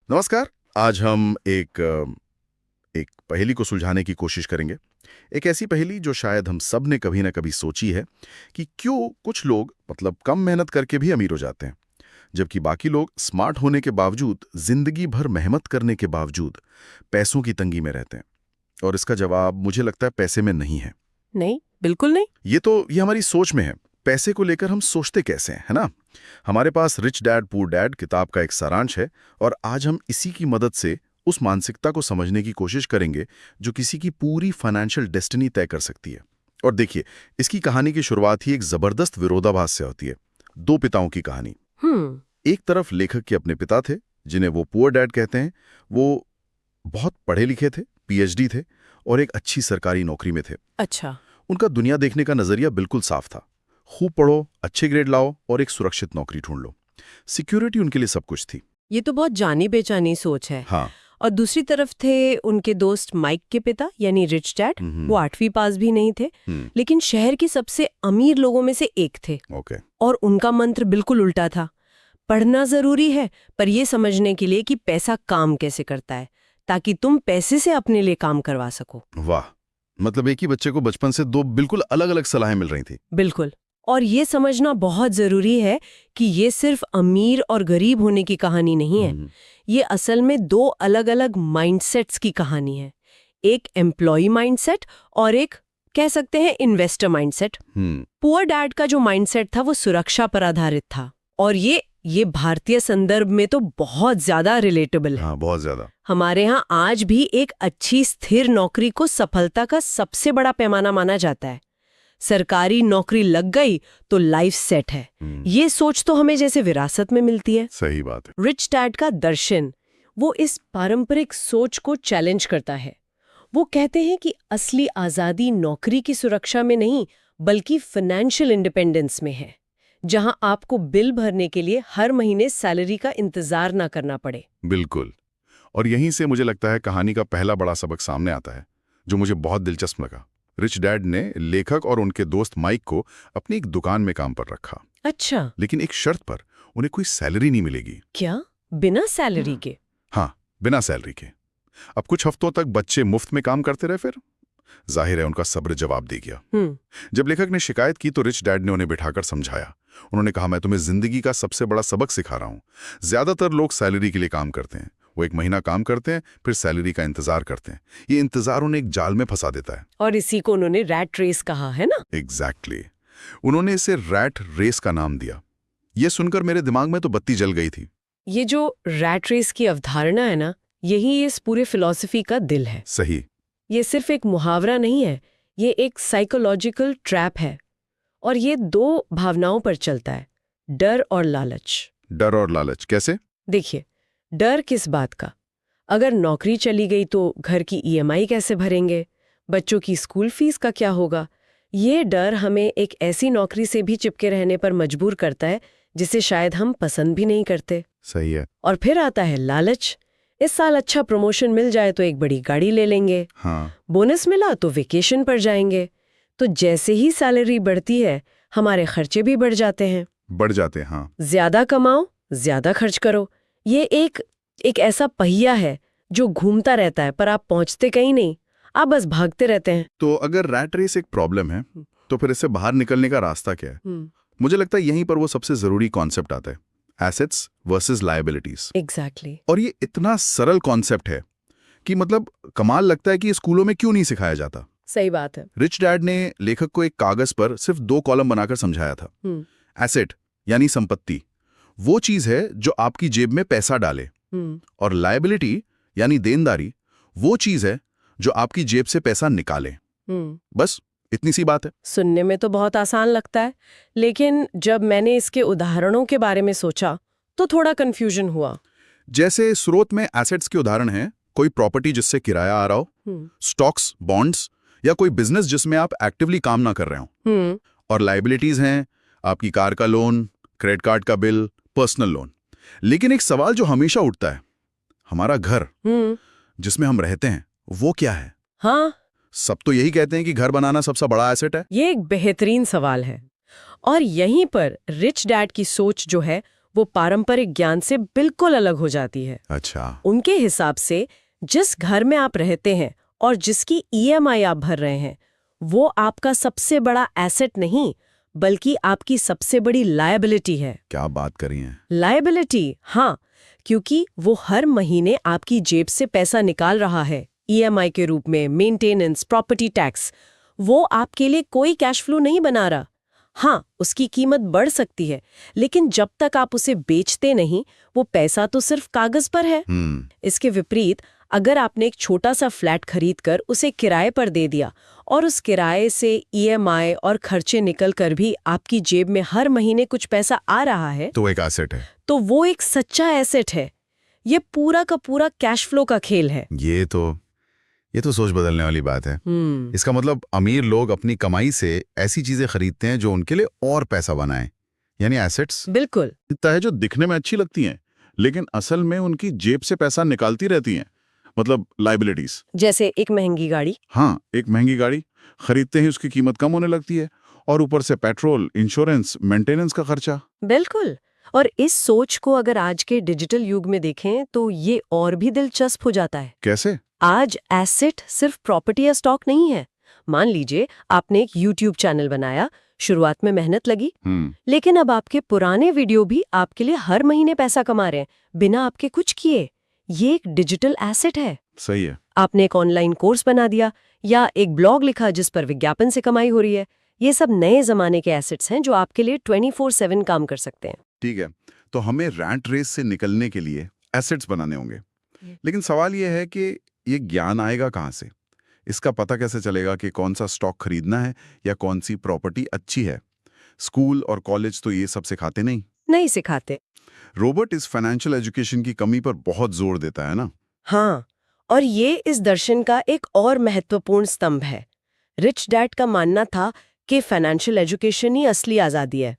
नमस्कार। आज हम एक पहेली को सुलझाने की कोशिश करेंगे। एक ऐसी पहेली जो शायद हम सब ने कभी ना कभी सोची है कि क्यों कुछ लोग मतलब कम मेहनत करके भी अमीर हो जाते हैं, जबकि बाकी लोग स्मार्ट होने के बावजूद, जिंदगी भर मेहनत करने के बावजूद पैसों की तंगी में रहते हैं। और इसका जवाब मुझे लगता है पैसे में नहीं है। नहीं, बिल्कुल नहीं। ये हमारी सोच में है। पैसे को लेकर हम सोचते कैसे हैं, है ना? हमारे पास रिच डैड पुअर डैड किताब का एक सारांश है, और आज हम इसी की मदद से उस मानसिकता को समझने की कोशिश करेंगे जो किसी की पूरी फाइनेंशियल डेस्टिनी तय कर सकती है। और देखिए, इसकी कहानी की शुरुआत ही एक जबरदस्त विरोधाभास से होती है। दो पिताओं की कहानी। एक तरफ लेखक के अपने पिता थे, जिन्हें वो पुअर डैड कहते हैं। वो बहुत पढ़े लिखे थे, पीएचडी थे और एक अच्छी सरकारी नौकरी में थे। अच्छा। उनका दुनिया देखने का नजरिया बिल्कुल साफ था। खूब पढ़ो, अच्छे ग्रेड लाओ और एक सुरक्षित नौकरी ढूंढ लो। सिक्योरिटी उनके लिए सब कुछ थी। ये तो बहुत जानी बेचानी सोच है। हाँ। और दूसरी तरफ थे उनके दोस्त माइक के पिता यानी रिच डैड। वो 8वीं पास भी नहीं थे, लेकिन शहर के सबसे अमीर लोगों में से एक थे। ओके। और उनका मंत्र बिल्कुल उल्टा था। पढ़ना जरूरी है, पर ये समझने के लिए कि पैसा काम कैसे करता है, ताकि तुम पैसे से अपने लिए काम करवा सको। वाह, मतलब एक ही बच्चे को बचपन से दो बिल्कुल अलग अलग सलाहें मिल रही थी। बिल्कुल। और ये समझना बहुत जरूरी है कि ये सिर्फ अमीर और गरीब होने की कहानी नहीं है। ये असल में दो अलग अलग माइंडसेट्स की कहानी है। एक एम्प्लॉय माइंडसेट और एक कह सकते हैं इन्वेस्टर माइंडसेट। पुअर डैड का जो माइंडसेट था वो सुरक्षा पर आधारित था, और ये भारतीय संदर्भ में तो बहुत ज्यादा रिलेटेबल है। हाँ, बहुत ज्यादा। हमारे यहाँ आज भी एक अच्छी स्थिर नौकरी को सफलता का सबसे बड़ा पैमाना माना जाता है। सरकारी नौकरी लग गई तो लाइफ सेट है। ये सोच तो हमें जैसे विरासत में मिलती है। सही बात है। रिच डैड का दर्शन वो इस पारंपरिक सोच को चैलेंज करता है। वो कहते हैं कि असली आजादी नौकरी की सुरक्षा में नहीं, बल्कि फाइनेंशियल इंडिपेंडेंस में है, जहां आपको बिल भरने के लिए हर महीने सैलरी का इंतजार ना करना पड़े। बिल्कुल। और यहीं से मुझे लगता है कहानी का पहला बड़ा सबक सामने आता है, जो मुझे बहुत दिलचस्प लगा। रिच डैड ने लेखक और उनके दोस्त माइक को अपनी एक दुकान में काम पर रखा। अच्छा। लेकिन एक शर्त पर, उन्हें कोई सैलरी नहीं मिलेगी। क्या? बिना सैलरी के? हाँ, बिना सैलरी के। अब कुछ हफ्तों तक बच्चे मुफ्त में काम करते रहे। फिर जाहिर है उनका सब्र जवाब दे गया। जब लेखक ने शिकायत की तो रिच डैड ने उन्हें बिठाकर समझाया। उन्होंने कहा, मैं तुम्हें जिंदगी का सबसे बड़ा सबक सिखा रहा हूं। ज्यादातर लोग सैलरी के लिए काम करते हैं। वो एक महीना काम करते हैं, फिर सैलरी का इंतजार करते हैं। ये इंतजार उन्हें एक जाल में फंसा देता है। और इसी को उन्होंने रैट रेस कहा है ना? एग्जैक्टली। उन्होंने इसे रैट रेस का नाम दिया। ये सुनकर मेरे दिमाग में तो बत्ती जल गई थी। ये जो रैट रेस की अवधारणा है ना, यही इस पूरे फिलॉसफी का दिल है। सही। ये सिर्फ एक मुहावरा नहीं है, ये एक साइकोलॉजिकल ट्रैप है। और ये दो भावनाओं पर चलता है, डर और लालच। डर और लालच कैसे? देखिए, डर किस बात का? अगर नौकरी चली गई तो घर की ईएमआई कैसे भरेंगे? बच्चों की स्कूल फीस का क्या होगा? ये डर हमें एक ऐसी नौकरी से भी चिपके रहने पर मजबूर करता है जिसे शायद हम पसंद भी नहीं करते। सही है। और फिर आता है लालच। इस साल अच्छा प्रमोशन मिल जाए तो एक बड़ी गाड़ी ले लेंगे। हाँ। बोनस मिला तो वेकेशन पर जाएंगे। तो जैसे ही सैलरी बढ़ती है, हमारे खर्चे भी बढ़ जाते हैं। बढ़ जाते हैं, हाँ। ज्यादा कमाओ, ज्यादा खर्च करो। ये एक ऐसा पहिया है जो घूमता रहता है, पर आप पहुंचते कहीं नहीं, आप बस भागते रहते हैं। तो अगर रैट रेस एक प्रॉब्लम है, तो फिर इससे बाहर निकलने का रास्ता क्या है? मुझे लगता है यहीं पर वो सबसे जरूरी कॉन्सेप्ट आता है, एसेट्स वर्सेस लायबिलिटीज। एग्जैक्टली। और ये इतना सरल कॉन्सेप्ट है कि मतलब कमाल लगता है कि स्कूलों में क्यों नहीं सिखाया जाता। सही बात है। रिच डैड ने लेखक को एक कागज पर सिर्फ 2 कॉलम बनाकर समझाया था। एसेट यानी संपत्ति, वो चीज है जो आपकी जेब में पैसा डाले, और लायबिलिटी यानी देनदारी, वो चीज है जो आपकी जेब से पैसा निकाले। बस इतनी सी बात है। सुनने में तो बहुत आसान लगता है, लेकिन जब मैंने इसके उदाहरणों के बारे में सोचा तो थोड़ा कंफ्यूजन हुआ। जैसे स्रोत में एसेट्स के उदाहरण हैं, कोई प्रॉपर्टी जिससे किराया आ रहा हो, स्टॉक्स, बॉन्ड्स, या कोई बिजनेस जिसमें आप एक्टिवली काम ना कर रहे हो। और लायबिलिटीज हैं आपकी कार का लोन, क्रेडिट कार्ड का बिल, पर्सनल लोन। लेकिन एक सवाल जो हमेशा उठता है, हमारा घर जिसमें हम रहते हैं, वो क्या है? हाँ, सब तो यही कहते हैं कि घर बनाना सबसे बड़ा एसेट है। ये एक बेहतरीन सवाल है। और यहीं पर रिच डैड की सोच जो है वो पारंपरिक ज्ञान से बिल्कुल अलग हो जाती है। अच्छा। उनके हिसाब से जिस घर में आप रहते हैं और जिसकी ईएमआई आप भर रहे हैं, वो आपका सबसे बड़ा एसेट नहीं, बल्कि आपकी सबसे बड़ी लायबिलिटी है। क्या बात करी है? लायबिलिटी, हाँ, क्योंकि वो हर महीने आपकी जेब से पैसा निकाल रहा है ईएमआई के रूप में, मेंटेनेंस, प्रॉपर्टी टैक्स। वो आपके लिए कोई कैश फ्लो नहीं बना रहा। हाँ, उसकी कीमत बढ़ सकती है, लेकिन जब तक आप उसे बेचते नहीं, वो पैसा तो सिर्फ कागज पर है। इसके विपरीत, अगर आपने एक छोटा सा फ्लैट खरीदकर उसे किराए पर दे दिया और उस किराए से ईएमआई और खर्चे निकल कर भी आपकी जेब में हर महीने कुछ पैसा आ रहा है, तो एक एसेट है। तो वो एक सच्चा एसेट है। ये पूरा का पूरा कैश फ्लो का खेल है। ये तो सोच बदलने वाली बात है। इसका मतलब अमीर लोग अपनी कमाई से ऐसी चीजें खरीदते हैं जो उनके लिए और पैसा बनाएं, यानी एसेट्स। बिल्कुल। इतना है जो दिखने में अच्छी लगती हैं, लेकिन असल में उनकी जेब से पैसा निकालती रहती हैं, मतलब लाइबिलिटीज। जैसे एक महंगी गाड़ी। हाँ, एक महंगी गाड़ी खरीदते ही उसकी कीमत कम होने लगती है, और ऊपर से पेट्रोल, इंश्योरेंस, मेंटेनेंस का खर्चा। बिल्कुल। और इस सोच को अगर आज के डिजिटल युग में देखें तो ये और भी दिलचस्प हो जाता है। कैसे? आज एसेट सिर्फ प्रॉपर्टी या स्टॉक नहीं है। मान लीजिए आपने एक YouTube चैनल बनाया, शुरुआत में मेहनत लगी, लेकिन अब आपके पुराने वीडियो भी आपके लिए हर महीने पैसा कमा रहे हैं, बिना आपके कुछ किए। ये एक डिजिटल एसेट है। सही है। आपने एक ऑनलाइन कोर्स बना दिया या एक ब्लॉग लिखा जिस पर विज्ञापन से कमाई हो रही है। ये सब नए जमाने के एसेट्स हैं जो आपके लिए 24/7 काम कर सकते हैं। ठीक है, तो हमें रैट रेस से निकलने के लिए एसेट्स बनाने होंगे, लेकिन सवाल यह है कि ये ज्ञान आएगा कहाँ से? इसका पता कैसे चलेगा कि कौन सा स्टॉक खरीदना है या कौन सी प्रॉपर्टी अच्छी है? स्कूल और कॉलेज तो ये सब सिखाते नहीं सिखाते। रॉबर्ट इस फाइनेंशियल एजुकेशन की कमी पर बहुत जोर देता है ना? हाँ, और ये इस दर्शन का एक और महत्वपूर्ण स्तंभ है। रिच डैड का मानना था कि फाइनेंशियल एजुकेशन ही असली आजादी है।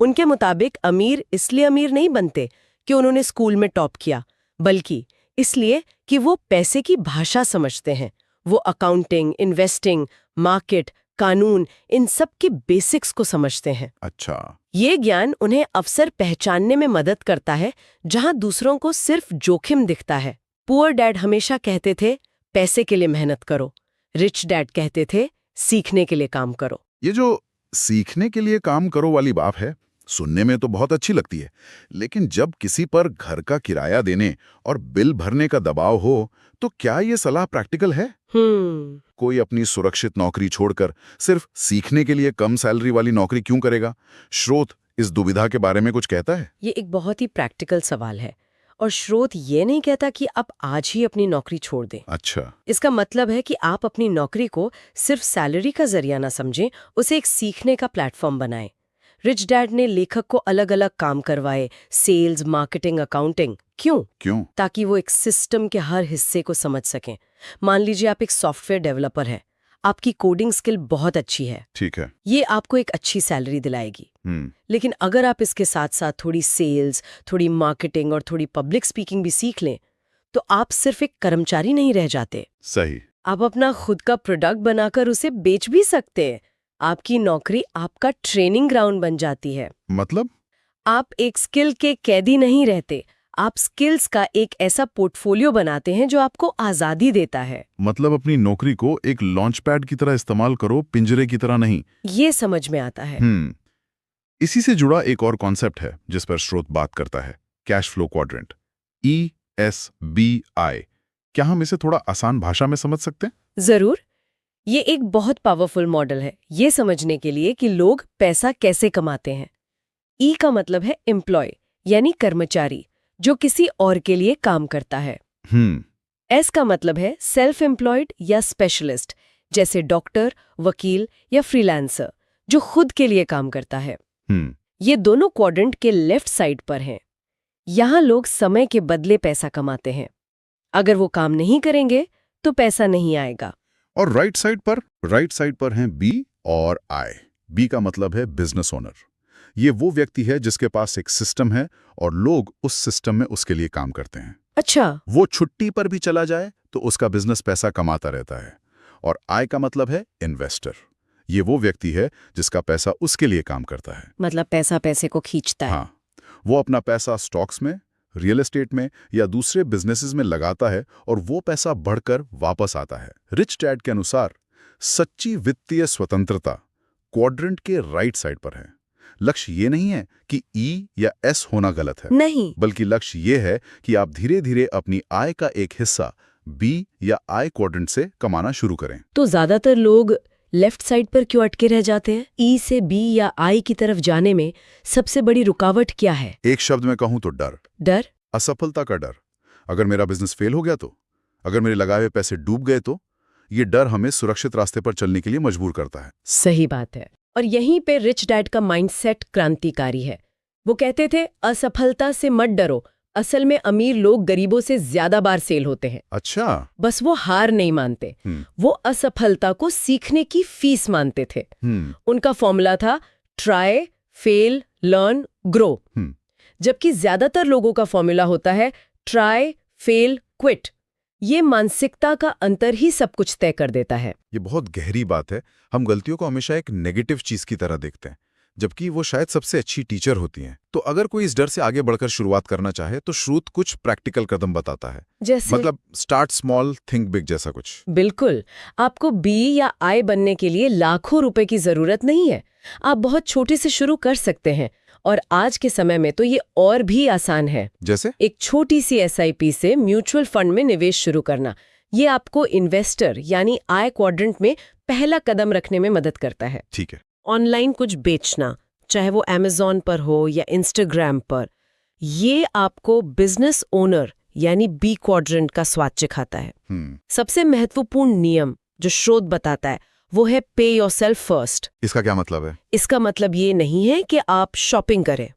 उनके मुताबिक अमीर इसलिए अमीर नहीं बनते कि उन्होंने स्कूल में टॉप किया, बल्कि इसलिए कि वो पैसे की भाषा समझते हैं। वो अकाउंटिंग, इन्वेस्टिंग, मार्केट, कानून, इन सब के बेसिक्स को समझते हैं। अच्छा। ये ज्ञान उन्हें अवसर पहचानने में मदद करता है जहां दूसरों को सिर्फ जोखिम दिखता है। पुअर डैड हमेशा कहते थे पैसे के लिए मेहनत करो, रिच डैड कहते थे सीखने के लिए काम करो। ये जो सीखने के लिए काम करो वाली बात है, सुनने में तो बहुत अच्छी लगती है, लेकिन जब किसी पर घर का किराया देने और बिल भरने का दबाव हो, तो क्या ये सलाह प्रैक्टिकल है? कोई अपनी सुरक्षित नौकरी छोड़कर सिर्फ सीखने के लिए कम सैलरी वाली नौकरी क्यों करेगा? स्रोत इस दुविधा के बारे में कुछ कहता है? ये एक बहुत ही प्रैक्टिकल सवाल है, और स्रोत ये नहीं कहता कि आप आज ही अपनी नौकरी छोड़ दें। अच्छा। इसका मतलब है कि आप अपनी नौकरी को सिर्फ सैलरी का जरिया ना समझें, उसे एक सीखने का प्लेटफॉर्म बनाएं। रिच डैड ने लेखक को अलग अलग काम करवाए, सेल्स, मार्केटिंग, अकाउंटिंग। क्यों? ताकि वो एक सिस्टम के हर हिस्से को समझ सकें। मान लीजिए आप एक सॉफ्टवेयर डेवलपर हैं, आपकी कोडिंग स्किल बहुत अच्छी है। ठीक है। ये आपको एक अच्छी सैलरी दिलाएगी। लेकिन अगर आप इसके साथ साथ थोड़ी सेल्स, थोड़ी मार्केटिंग और थोड़ी पब्लिक स्पीकिंग भी सीख लें, तो आप सिर्फ एक कर्मचारी नहीं रह जाते। सही। आप अपना खुद का प्रोडक्ट बनाकर उसे बेच भी सकते हैं। आपकी नौकरी आपका ट्रेनिंग ग्राउंड बन जाती है। मतलब? आप एक स्किल के कैदी नहीं रहते, आप स्किल्स का एक ऐसा पोर्टफोलियो बनाते हैं जो आपको आजादी देता है। मतलब अपनी नौकरी को एक लॉन्च पैड की तरह इस्तेमाल करो, पिंजरे की तरह नहीं। ये समझ में आता है। इसी से जुड़ा एक और कॉन्सेप्ट है जिस पर स्रोत बात करता है, कैश फ्लो क्वाड्रेंट, ESBI। क्या हम इसे थोड़ा आसान भाषा में समझ सकते हैं? जरूर। ये एक बहुत पावरफुल मॉडल है ये समझने के लिए कि लोग पैसा कैसे कमाते हैं। ई का मतलब है एम्प्लॉय, यानी कर्मचारी जो किसी और के लिए काम करता है। एस का मतलब है सेल्फ एम्प्लॉयड या स्पेशलिस्ट, जैसे डॉक्टर, वकील या फ्रीलांसर जो खुद के लिए काम करता है। ये दोनों क्वाड्रेंट के लेफ्ट साइड पर हैं। यहाँ लोग समय के बदले पैसा कमाते हैं। अगर वो काम नहीं करेंगे तो पैसा नहीं आएगा। और राइट साइड पर हैं बी और आई। बी का मतलब है बिजनेस ओनर। ये वो व्यक्ति है जिसके पास एक सिस्टम है और लोग उस सिस्टम में उसके लिए काम करते हैं। अच्छा। वो छुट्टी पर भी चला जाए तो उसका बिजनेस पैसा कमाता रहता है। और आई का मतलब है इन्वेस्टर। ये वो व्यक्ति है जिसका पैसा उसके लिए काम करता है। मतलब पैसा पैसे को खींचता है। हाँ, वो अपना पैसा स्टॉक्स में, रियल एस्टेट में या दूसरे बिजनेसेस में लगाता है और वो पैसा बढ़कर वापस आता है। रिच डैड के अनुसार सच्ची वित्तीय स्वतंत्रता क्वाड्रेंट के राइट साइड पर है। लक्ष्य ये नहीं है कि ई या एस होना गलत है, नहीं, बल्कि लक्ष्य ये है कि आप धीरे धीरे अपनी आय का एक हिस्सा बी या आई क्वाड्रेंट से कमाना शुरू करें। तो ज्यादातर लोग लेफ्ट साइड पर क्यों अटके रह जाते हैं? ई से बी या आई की तरफ जाने में सबसे बड़ी रुकावट क्या है? एक शब्द में कहूं तो डर। डर? असफलता का डर। अगर मेरा बिजनेस फेल हो गया तो, अगर मेरे लगाए हुए पैसे डूब गए तो, ये डर हमें सुरक्षित रास्ते पर चलने के लिए मजबूर करता है। सही बात है। और यहीं पे रिच डैड का माइंडसेट क्रांतिकारी है। वो कहते थे असफलता से मत डरो, असल में अमीर लोग गरीबों से ज्यादा बार सेल होते हैं। अच्छा। बस वो हार नहीं मानते, वो असफलता को सीखने की फीस मानते थे। उनका फॉर्मूला था ट्राई, फेल, लर्न, ग्रो। जबकि ज्यादातर लोगों का फॉर्मूला होता है ट्राई, फेल, क्विट। ये मानसिकता का अंतर ही सब कुछ तय कर देता है। ये बहुत गहरी बात है। हम गलतियों को हमेशा एक नेगेटिव चीज की तरह देखते हैं, जबकि वो शायद सबसे अच्छी टीचर होती हैं। तो अगर कोई इस डर से आगे बढ़कर शुरुआत करना चाहे तो श्रुत कुछ प्रैक्टिकल कदम बताता है। जैसे? मतलब स्टार्ट स्मॉल, थिंक बिग जैसा कुछ। बिल्कुल। आपको बी या आई बनने के लिए लाखों रुपए की जरूरत नहीं है। आप बहुत छोटे से शुरू कर सकते हैं। और आज के समय में तो ये और भी आसान है। जैसे? एक छोटी सी एसआईपी से म्यूचुअल फंड में निवेश शुरू करना। ये आपको इन्वेस्टर यानी आई क्वाड्रेंट में पहला कदम रखने में मदद करता है। ठीक है। ऑनलाइन कुछ बेचना, चाहे वो अमेज़न पर हो या इंस्टाग्राम पर, ये आपको बिजनेस ओनर यानी बी क्वाड्रेंट का स्वाद चिखाता है। सबसे महत्वपूर्ण नियम जो स्रोत बताता है वो है पे योरसेल्फ फर्स्ट। इसका क्या मतलब है? इसका मतलब ये नहीं है कि आप शॉपिंग करें।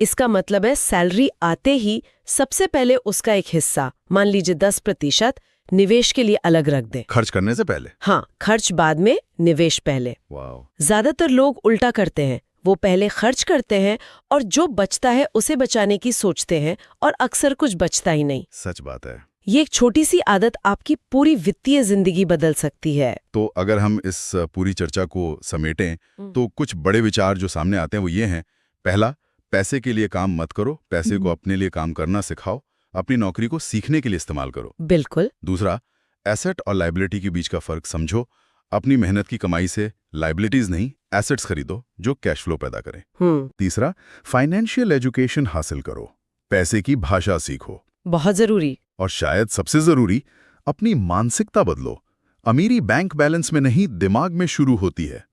इसका मतलब है सैलरी आते ही सबसे पहले उसका एक हिस्सा, मान लीजिए 10%, निवेश के लिए अलग रख दें। खर्च करने से पहले? हाँ, खर्च बाद में, निवेश पहले। वाह। ज्यादातर लोग उल्टा करते हैं। वो पहले खर्च करते हैं और जो बचता है उसे बचाने की सोचते हैं और अक्सर कुछ बचता ही नहीं। सच बात है। ये एक छोटी सी आदत आपकी पूरी वित्तीय जिंदगी बदल सकती है। तो अगर हम इस पूरी चर्चा को समेटें तो कुछ बड़े विचार जो सामने आते हैं वो ये हैं। पहला, पैसे के लिए काम मत करो, पैसे को अपने लिए काम करना सिखाओ, अपनी नौकरी को सीखने के लिए इस्तेमाल करो। बिल्कुल। दूसरा, एसेट और लायबिलिटी के बीच का फर्क समझो। अपनी मेहनत की कमाई से लायबिलिटीज नहीं, एसेट्स खरीदो जो कैश फ्लो पैदा करें। तीसरा, फाइनेंशियल एजुकेशन हासिल करो, पैसे की भाषा सीखो, बहुत जरूरी। और शायद सबसे जरूरी, अपनी मानसिकता बदलो। अमीरी बैंक बैलेंस में नहीं, दिमाग में शुरू होती है।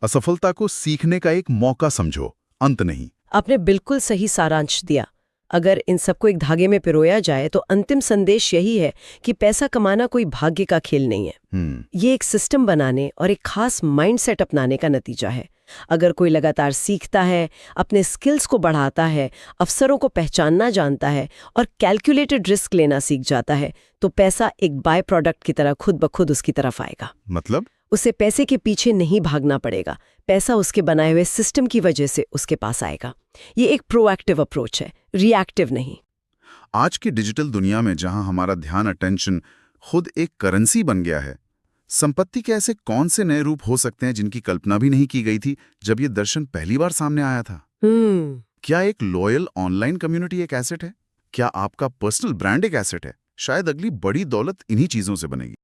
असफलता को सीखने का एक मौका समझो, अंत नहीं। आपने बिल्कुल सही सारांश दिया। अगर इन सबको एक धागे में पिरोया जाए तो अंतिम संदेश यही है कि पैसा कमाना कोई भाग्य का खेल नहीं है। ये एक सिस्टम बनाने और एक खास माइंडसेट अपनाने का नतीजा है। अगर कोई लगातार सीखता है, अपने स्किल्स को बढ़ाता है, अवसरों को पहचानना जानता है और कैलकुलेटेड रिस्क लेना सीख जाता है, तो पैसा एक बाय प्रोडक्ट की तरह खुद ब खुद उसकी तरफ आएगा। मतलब? उसे पैसे के पीछे नहीं भागना पड़ेगा। पैसा उसके बनाए हुए सिस्टम की वजह से उसके पास आएगा। ये एक प्रोएक्टिव अप्रोच है, रिएक्टिव नहीं। आज की डिजिटल दुनिया में जहां हमारा ध्यान, अटेंशन खुद एक करेंसी बन गया है, संपत्ति के ऐसे कौन से नए रूप हो सकते हैं जिनकी कल्पना भी नहीं की गई थी जब ये दर्शन पहली बार सामने आया था? क्या एक लॉयल ऑनलाइन कम्युनिटी एक एसेट है? क्या आपका पर्सनल ब्रांड एक एसेट है? शायद अगली बड़ी दौलत इन्हीं चीजों से बनेगी।